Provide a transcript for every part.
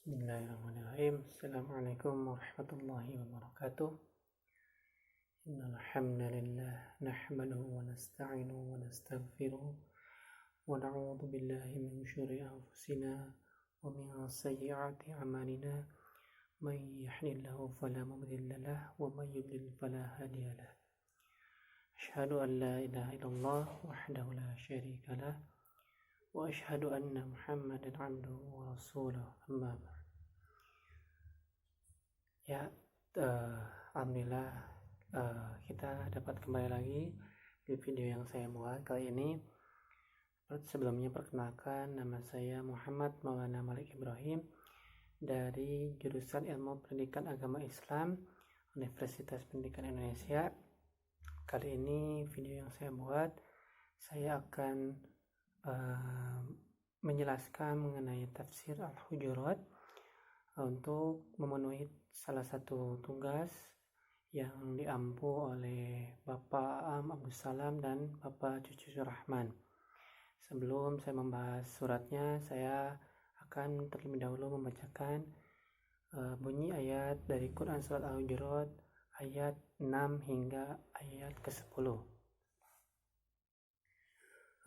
Bismillahirrahmanirrahim. Assalamualaikum warahmatullahi wabarakatuh. Innal hamdalillah nahmaduhu wa nasta'inuhu wa nastaghfiruh wa na'udzu billahi min syururi anfusina wa min sayyiati a'malina. May yahdihillahu fala mudilla lahu wa may yudlil fala hadiya lahu. Asyhadu an la ilaha illallah wahdahu la syarika lah wa asyhadu anna Muhammadan 'abduhu wa rasuluh. Amma ba'd. Ya, alhamdulillah kita dapat kembali lagi di video yang saya buat kali ini. Sebelumnya perkenalkan, nama saya Muhammad Maulana Malik Ibrahim dari jurusan Ilmu Pendidikan Agama Islam Universitas Pendidikan Indonesia. Kali ini video yang saya buat, saya akan menjelaskan mengenai tafsir Al-Hujurat untuk memenuhi salah satu tugas yang diampu oleh Bapak Am Abdus Salam dan Bapak Cucu Rahman. Sebelum saya membahas suratnya, saya akan terlebih dahulu membacakan bunyi ayat dari Quran Surat Al-Hujurat ayat 6 hingga ayat ke-10.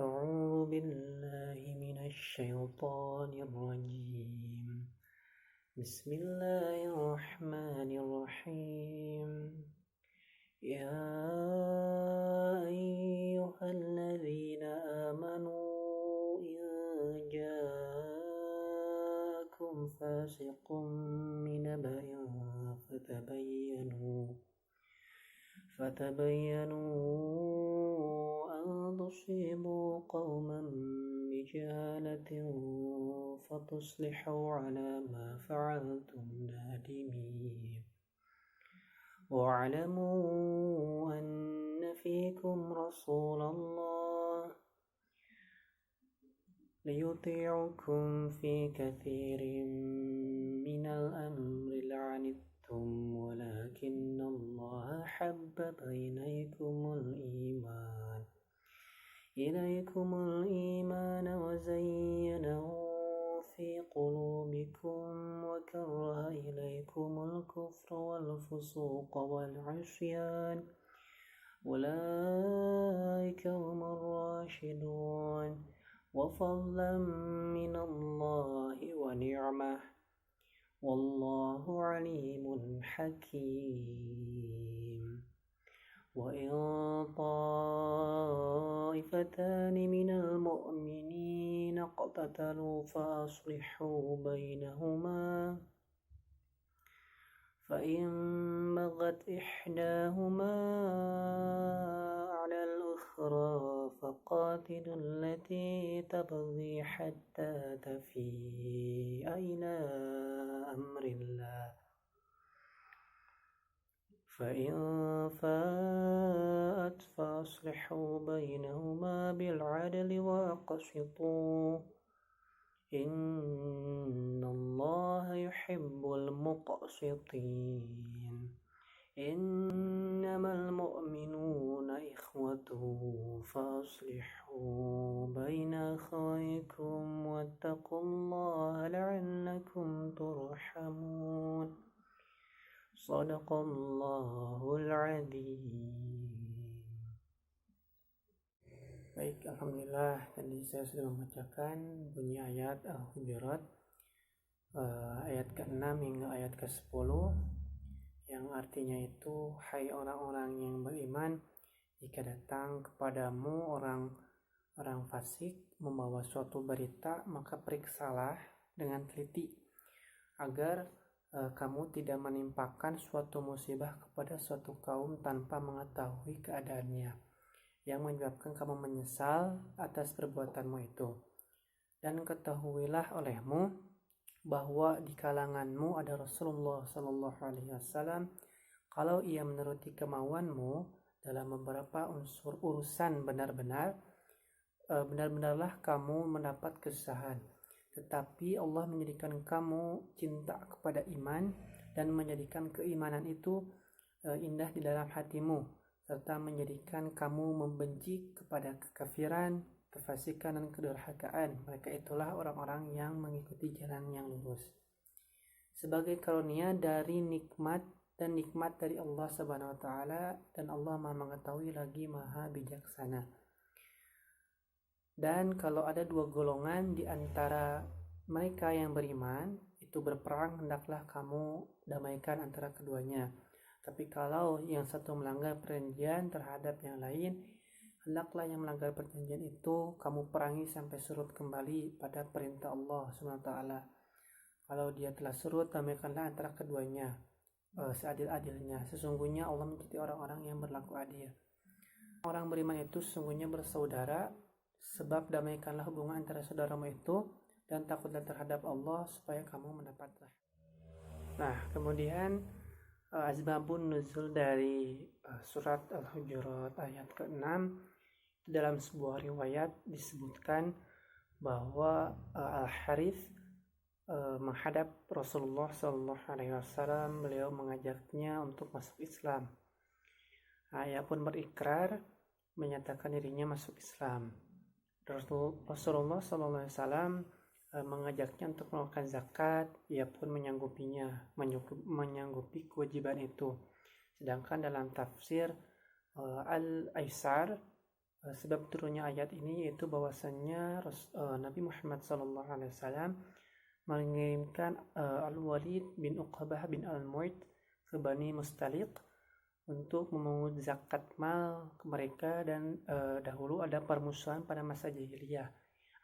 A'udzu billahi minasy syaithanir rajim. Bismillahirrahmanirrahim. Ya ayyuhalladzina amanu in ja'akum fasiqun binaba'in fatabayyanu an tusibu qauman bijahalatin fatuslihu ala ma fa'altum nadimin. Wa'lamu anna fikum Rasulullah liyuti'ukum fi kathirin minal amri la'anittum walakinna Allah habbaba ilaykumul iman wa zayyanahu في قلوبكم وكره إليكم الكفر والفسوق والعصيان أولئك هم الراشدون وفضلا من الله ونعمة والله عليم حكيم. وإن طائفتان من المؤمنين اقتتلوا فأصلحوا بينهما فإن بغت إحداهما على الأخرى فقاتلوا التي تبغي حتى تفيء إلى أمر الله فإن فاءت فأصلحوا بينهما بالعدل وأقسطوا إن الله يحب المقسطين. إنما المؤمنون إخوة فأصلحوا بين أخويكم واتقوا الله لعلكم ترحمون. Shadaqallahul adzim. Baik, alhamdulillah tadi saya sudah membacakan bunyi ayat Al-Hujurat ayat ke-6 hingga ayat ke-10 yang artinya itu, hai orang-orang yang beriman, jika datang kepadamu orang fasik membawa suatu berita, maka periksalah dengan teliti agar kamu tidak menimpakan suatu musibah kepada suatu kaum tanpa mengetahui keadaannya, yang menyebabkan kamu menyesal atas perbuatanmu itu. Dan ketahuilah olehmu bahwa di kalanganmu ada Rasulullah SAW. Kalau ia menuruti kemauanmu dalam beberapa urusan, benar-benarlah kamu mendapat kesusahan. Tetapi Allah menjadikan kamu cinta kepada iman dan menjadikan keimanan itu indah di dalam hatimu, serta menjadikan kamu membenci kepada kekafiran, kefasikan dan kedurhakaan. Mereka itulah orang-orang yang mengikuti jalan yang lurus. sebagai karunia dari nikmat dan nikmat dari Allah Subhanahu wa taala, dan Allah Maha mengetahui lagi Maha bijaksana. Dan kalau ada dua golongan di antara mereka yang beriman itu berperang, hendaklah kamu damaikan antara keduanya. Tapi kalau yang satu melanggar perjanjian terhadap yang lain, hendaklah yang melanggar perjanjian itu kamu perangi sampai surut kembali pada perintah Allah Subhanahu wa taala. Kalau dia telah surut, damaikanlah antara keduanya seadil-adilnya. Sesungguhnya Allah mencintai orang-orang yang berlaku adil. Orang beriman itu sesungguhnya bersaudara, sebab damaikanlah hubungan antara saudaramu itu dan takutlah terhadap Allah supaya kamu mendapatlah. Nah, kemudian asbabun nuzul dari surat Al-Hujurat ayat ke-6, dalam sebuah riwayat disebutkan bahwa Al-Harith menghadap Rasulullah SAW, beliau mengajaknya untuk masuk Islam. Ia pun berikrar menyatakan dirinya masuk Islam. Rasulullah SAW mengajaknya untuk melakukan zakat, ia pun menyanggupi kewajiban itu. Sedangkan dalam tafsir Al-Aisar, sebab turunnya ayat ini yaitu bahwasannya Nabi Muhammad SAW mengirimkan Al-Walid bin Uqbah bin Al-Mu'id ke Bani Mustaliq untuk memungut zakat mal ke mereka, dan dahulu ada permusuhan pada masa jahiliyah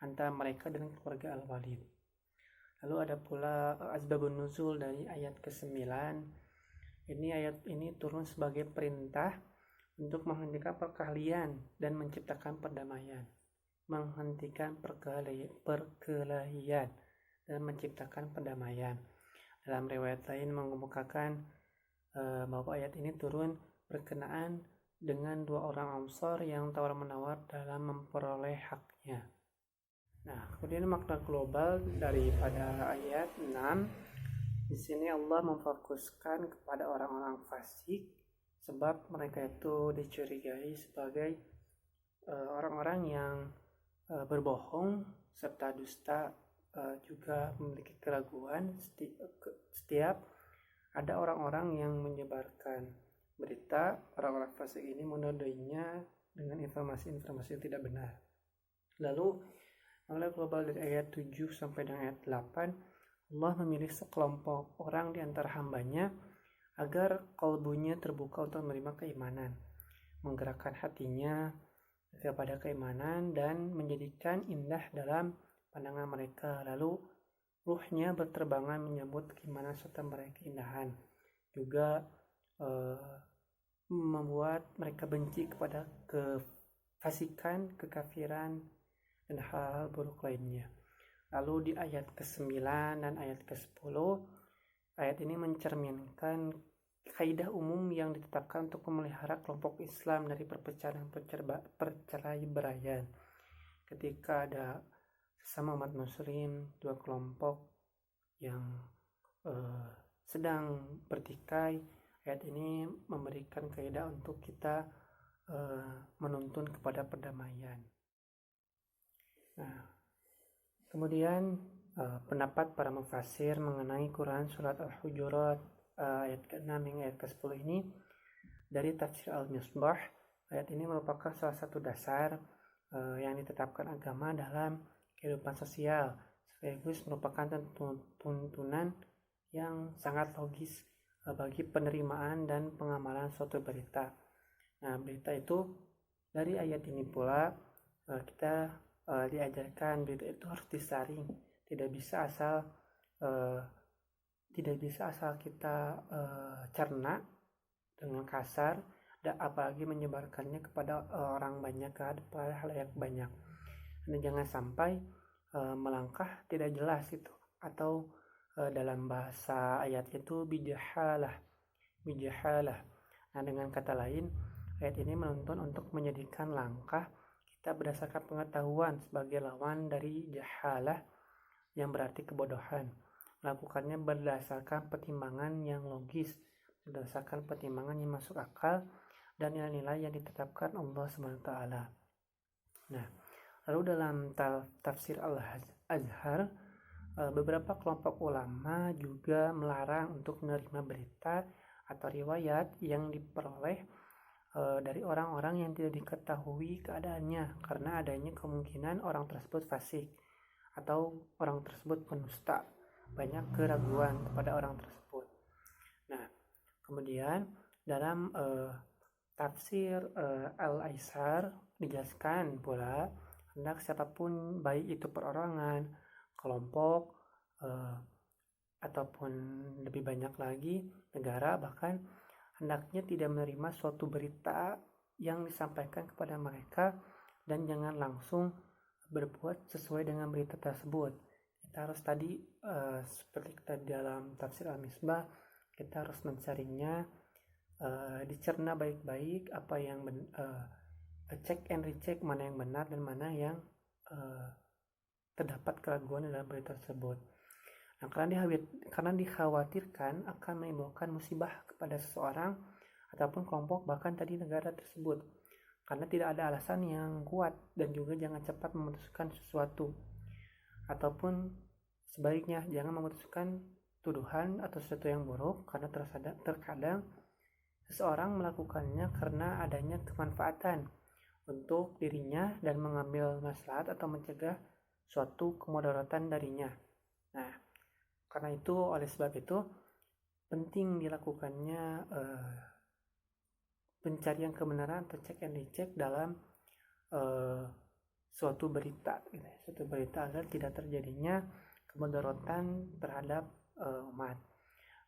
antara mereka dan keluarga Al-Walid. Lalu ada pula asbabun nuzul dari ayat ke-9. Ayat ini turun sebagai perintah untuk menghentikan perkelahian dan menciptakan perdamaian. Menghentikan perkelahian dan menciptakan perdamaian. Dalam riwayat lain mengemukakan bahwa ayat ini turun berkenaan dengan dua orang Ansar yang tawar-menawar dalam memperoleh haknya. Nah, kemudian makna global daripada ayat 6, di sini Allah memfokuskan kepada orang-orang fasik, sebab mereka itu dicurigai sebagai orang-orang yang berbohong serta dusta, juga memiliki keraguan. Setiap ada orang-orang yang menyebarkan berita, orang-orang fasik ini menodainya dengan informasi-informasi yang tidak benar. Lalu makna global dari ayat 7 sampai dengan ayat 8, Allah memilih sekelompok orang di antara hambanya agar kalbunya terbuka untuk menerima keimanan, menggerakkan hatinya kepada keimanan dan menjadikan indah dalam pandangan mereka. Lalu ruhnya berterbangan menyambut keimanan serta meraih keindahan. Juga membuat mereka benci kepada kefasikan, kekafiran, dan hal-hal buruk lainnya. Lalu di ayat ke-9 dan ayat ke-10, ayat ini mencerminkan kaidah umum yang ditetapkan untuk memelihara kelompok Islam dari perpecahan dan perceraian. Ketika ada sesama umat muslim, dua kelompok yang sedang bertikai, ayat ini memberikan kaidah untuk kita menuntun kepada perdamaian. Nah, kemudian pendapat para mufasir mengenai Quran surat Al-Hujurat ayat ke-6 hingga ayat ke-10 ini dari tafsir Al-Misbah. Ayat ini merupakan salah satu dasar yang ditetapkan agama dalam kehidupan sosial, sekaligus merupakan tuntunan yang sangat logis bagi penerimaan dan pengamalan suatu berita. Nah, berita itu dari ayat ini pula kita diajarkan berita itu harus disaring, tidak bisa asal kita cerna dengan kasar, dan apalagi menyebarkannya kepada orang banyak, kepada halayak banyak. Dan jangan sampai melangkah tidak jelas itu, atau dalam bahasa ayat itu bijahalah. Nah, dengan kata lain, ayat ini menuntun untuk menjadikan langkah kita berdasarkan pengetahuan sebagai lawan dari jahalah yang berarti kebodohan. Melakukannya berdasarkan pertimbangan yang logis, berdasarkan pertimbangan yang masuk akal, dan nilai-nilai yang ditetapkan Allah SWT. Nah, lalu dalam tafsir Al-Azhar beberapa kelompok ulama juga melarang untuk menerima berita atau riwayat yang diperoleh dari orang-orang yang tidak diketahui keadaannya, karena adanya kemungkinan orang tersebut fasik atau orang tersebut pendusta. Banyak keraguan kepada orang tersebut. Nah, kemudian dalam tafsir Al-Aisar dijelaskan pula, hendak siapapun, baik itu perorangan, kelompok, ataupun lebih banyak lagi negara, bahkan hendaknya tidak menerima suatu berita yang disampaikan kepada mereka dan jangan langsung berbuat sesuai dengan berita tersebut. Kita harus tadi seperti kita dalam tafsir Al-Misbah, kita harus mencarinya, dicerna baik-baik apa yang cek and recheck mana yang benar dan mana yang terdapat keraguan dalam berita tersebut. Nah, karena dikhawatirkan akan menimbulkan musibah kepada seseorang ataupun kelompok, bahkan tadi negara tersebut, karena tidak ada alasan yang kuat, dan juga jangan cepat memutuskan sesuatu, ataupun sebaliknya jangan memutuskan tuduhan atau sesuatu yang buruk, karena terkadang seseorang melakukannya karena adanya kemanfaatan untuk dirinya dan mengambil maslahat atau mencegah suatu kemudaratan darinya. Nah, karena itu, oleh sebab itu penting dilakukannya pencarian kebenaran atau cek and recheck dalam suatu berita agar tidak terjadinya kemudaratan terhadap umat.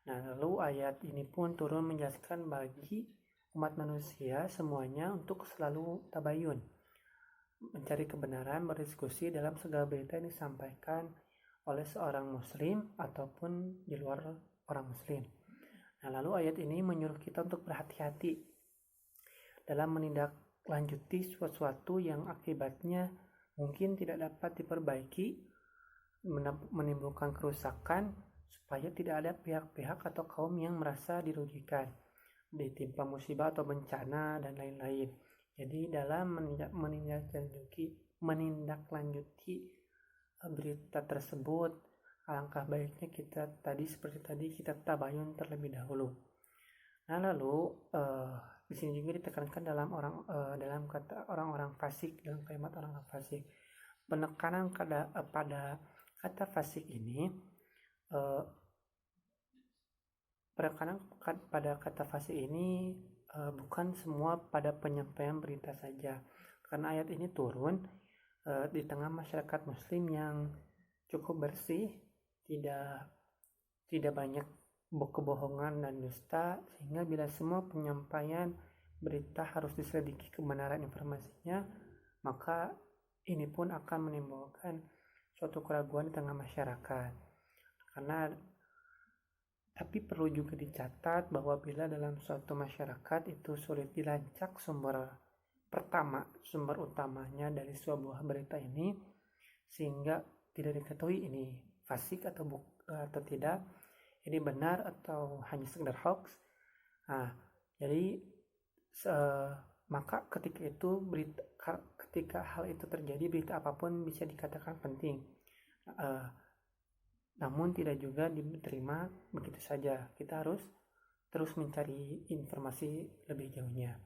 Nah, lalu ayat ini pun turun menjelaskan bagi umat manusia semuanya untuk selalu tabayun, mencari kebenaran, berdiskusi dalam segala berita yang disampaikan oleh seorang muslim ataupun di luar orang muslim. Nah, lalu ayat ini menyuruh kita untuk berhati-hati dalam menindaklanjuti sesuatu yang akibatnya mungkin tidak dapat diperbaiki, menimbulkan kerusakan, supaya tidak ada pihak-pihak atau kaum yang merasa dirugikan, ditimpa musibah atau bencana dan lain-lain. Jadi dalam menindaklanjuti berita tersebut, alangkah baiknya kita kita tabayun terlebih dahulu. Nah, lalu di sini juga ditekankan dalam kata orang-orang fasik, dalam kalimat orang fasik. Penekanan pada kata fasik ini, bukan semua pada penyampaian berita saja, karena ayat ini turun di tengah masyarakat muslim yang cukup bersih, tidak banyak kebohongan dan dusta, sehingga bila semua penyampaian berita harus diselidiki kebenaran informasinya, maka ini pun akan menimbulkan suatu keraguan di tengah masyarakat. Tapi perlu juga dicatat bahwa bila dalam suatu masyarakat itu sulit dilacak sumber utamanya dari sebuah berita ini, sehingga tidak diketahui ini fasik atau tidak, ini benar atau hanya sekedar hoax. Nah, jadi maka ketika hal itu terjadi, berita apapun bisa dikatakan penting, namun tidak juga diterima begitu saja. Kita harus terus mencari informasi lebih jauhnya,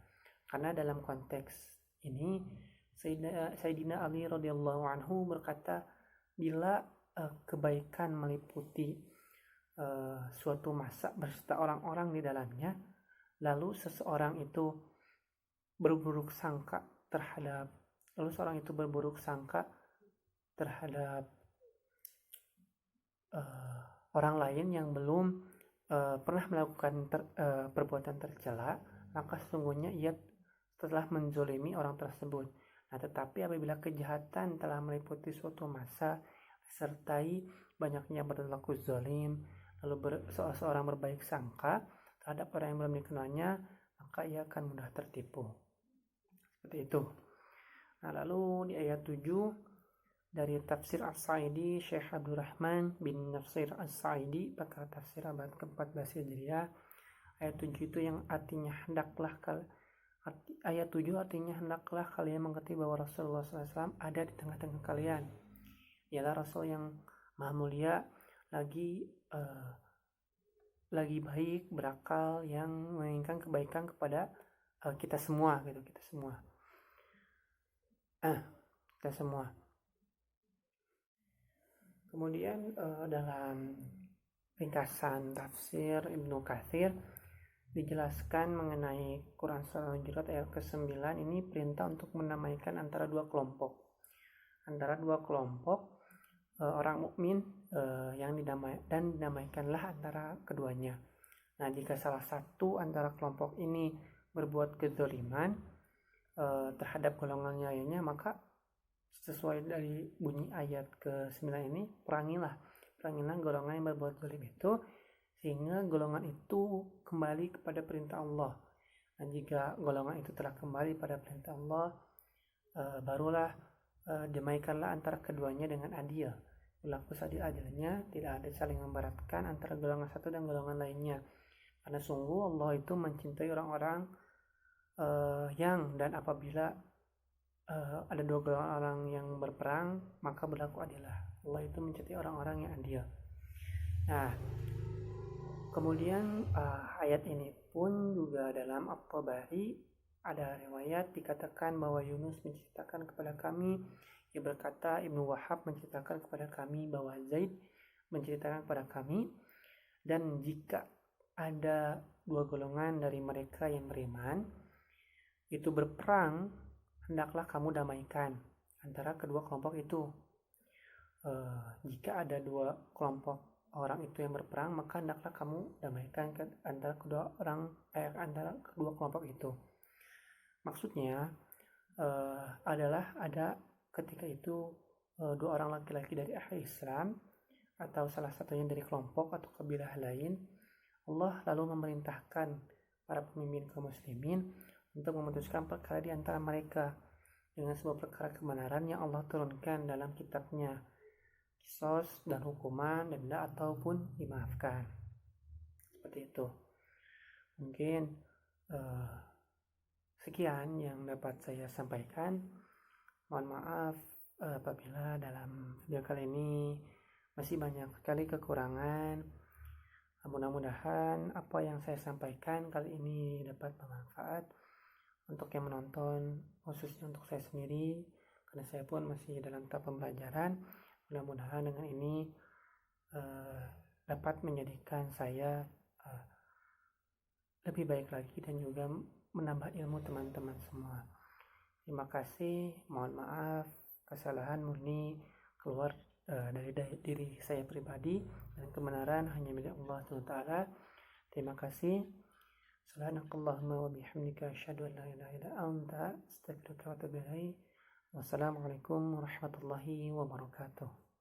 karena dalam konteks ini Sayyidina Ali radhiyallahu anhu berkata, bila kebaikan meliputi suatu masa berserta orang-orang di dalamnya, lalu seseorang itu berburuk sangka terhadap orang lain yang belum pernah melakukan perbuatan tercela, maka sesungguhnya ia telah menzolimi orang tersebut. Nah, tetapi apabila kejahatan telah meliputi suatu masa, disertai banyaknya berlaku zalim, lalu seorang berbaik sangka terhadap orang yang belum dikenalnya, maka ia akan mudah tertipu. Seperti itu. Nah, lalu di ayat 7 dari tafsir As-Sa'idi, Syekh Abdurrahman bin Nasir As-Sa'idi, pakar tafsir abad ke-14 Hijriah, ayat 7 itu yang artinya ayat 7 artinya hendaklah kalian mengerti bahwa Rasulullah SAW ada di tengah-tengah kalian. Ialah Rasul yang Maha Mulia lagi baik, berakal, yang menginginkan kebaikan kepada kita semua gitu, kita semua. Kemudian dalam ringkasan tafsir Ibnu Katsir dijelaskan mengenai Quran Surah Al-Hujurat ayat ke-9 ini perintah untuk menamaikan antara dua kelompok orang mukmin yang dinamaikanlah antara keduanya. Nah, jika salah satu antara kelompok ini berbuat kezaliman terhadap golongan lainnya, maka sesuai dari bunyi ayat ke-9 ini, perangilah golongan yang berbuat zalim itu, sehingga golongan itu kembali kepada perintah Allah. Dan jika golongan itu telah kembali pada perintah Allah, barulah damaikanlah antara keduanya dengan adil, berlaku seadil-adilnya, tidak ada saling memberatkan antara golongan satu dan golongan lainnya, karena sungguh Allah itu mencintai orang-orang yang, dan apabila ada dua golongan orang yang berperang, maka berlaku adillah. Allah itu mencintai orang-orang yang adil. Nah, kemudian ayat ini pun juga dalam At-Tabari ada riwayat dikatakan bahwa Yunus menceritakan kepada kami, ia berkata Ibnu Wahab menceritakan kepada kami bahwa Zaid menceritakan kepada kami, dan jika ada dua golongan dari mereka yang beriman itu berperang, hendaklah kamu damaikan antara kedua kelompok itu. Jika ada dua kelompok orang itu yang berperang, maka hendaklah kamu damaikan antara kedua kelompok itu. Maksudnya adalah ada ketika itu dua orang laki-laki dari ahli Islam atau salah satunya dari kelompok atau kabilah lain, Allah lalu memerintahkan para pemimpin kaum muslimin untuk memutuskan perkara di antara mereka dengan sebuah perkara kebenaran yang Allah turunkan dalam kitabnya, qisas dan hukuman, denda ataupun dimaafkan. Seperti itu. Mungkin sekian yang dapat saya sampaikan. Mohon maaf apabila dalam video kali ini masih banyak sekali kekurangan. Mudah-mudahan apa yang saya sampaikan kali ini dapat bermanfaat untuk yang menonton, khususnya untuk saya sendiri, karena saya pun masih dalam tahap pembelajaran. Mudah-mudahan dengan ini dapat menjadikan saya lebih baik lagi dan juga menambah ilmu teman-teman semua. Terima kasih, mohon maaf kesalahan murni keluar dari diri saya pribadi, dan kebenaran hanya milik Allah SWT. Terima kasih. Subhanakallahumma wa bihamdika asyhadu an la ilaha illa anta astaghfiruka wa atubu ilaik. Wassalamualaikum warahmatullahi wabarakatuh.